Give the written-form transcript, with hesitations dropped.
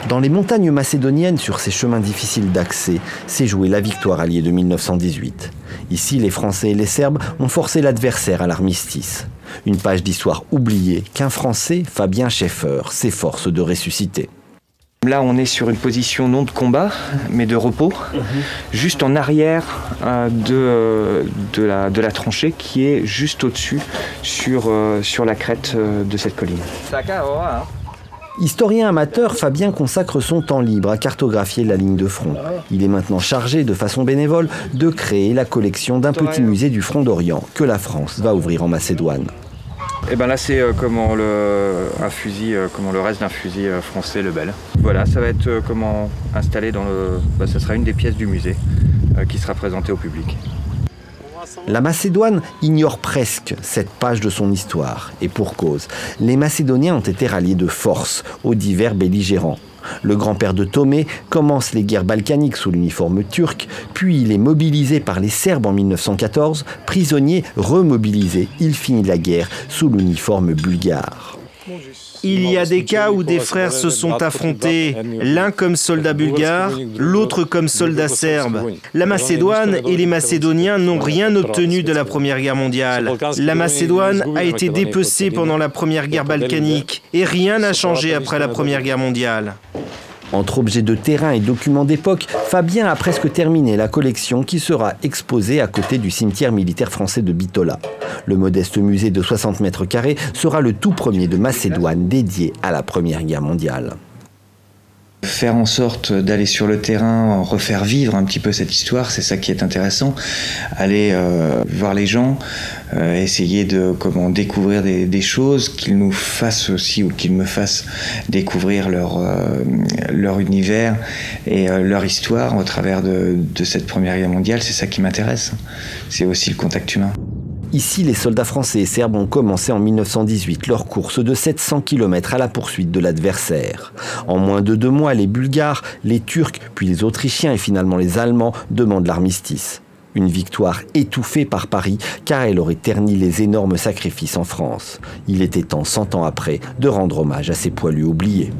Dans les montagnes macédoniennes, sur ces chemins difficiles d'accès, s'est jouée la victoire alliée de 1918. Ici, les Français et les Serbes ont forcé l'adversaire à l'armistice. Une page d'histoire oubliée qu'un Français, Fabien Scheffer, s'efforce de ressusciter. Là, on est sur une position non de combat, mais de repos, juste en arrière de la tranchée qui est juste au-dessus, sur la crête de cette colline. Historien amateur, Fabien consacre son temps libre à cartographier la ligne de front. Il est maintenant chargé, de façon bénévole, de créer la collection d'un petit musée du front d'Orient que la France va ouvrir en Macédoine. Et ben là, c'est comment le reste d'un fusil français Lebel. Voilà, ça va être comment installé dans le. Ça sera une des pièces du musée qui sera présentée au public. La Macédoine ignore presque cette page de son histoire, et pour cause. Les Macédoniens ont été ralliés de force aux divers belligérants. Le grand-père de Tomé commence les guerres balkaniques sous l'uniforme turc, puis il est mobilisé par les Serbes en 1914, prisonnier remobilisé, il finit la guerre sous l'uniforme bulgare. Il y a des cas où des frères se sont affrontés, l'un comme soldat bulgare, l'autre comme soldat serbe. La Macédoine et les Macédoniens n'ont rien obtenu de la Première Guerre mondiale. La Macédoine a été dépecée pendant la Première Guerre balkanique et rien n'a changé après la Première Guerre mondiale. Entre objets de terrain et documents d'époque, Fabien a presque terminé la collection qui sera exposée à côté du cimetière militaire français de Bitola. Le modeste musée de 60 mètres carrés sera le tout premier de Macédoine dédié à la Première Guerre mondiale. Faire en sorte d'aller sur le terrain, refaire vivre un petit peu cette histoire, c'est ça qui est intéressant. Aller voir les gens, essayer de découvrir des choses, qu'ils nous fassent aussi ou qu'ils me fassent découvrir leur univers et leur histoire au travers de cette Première Guerre mondiale. C'est ça qui m'intéresse. C'est aussi le contact humain. Ici, les soldats français et serbes ont commencé en 1918 leur course de 700 km à la poursuite de l'adversaire. En moins de 2 mois, les Bulgares, les Turcs, puis les Autrichiens et finalement les Allemands demandent l'armistice. Une victoire étouffée par Paris, car elle aurait terni les énormes sacrifices en France. Il était temps, 100 ans après, de rendre hommage à ces poilus oubliés.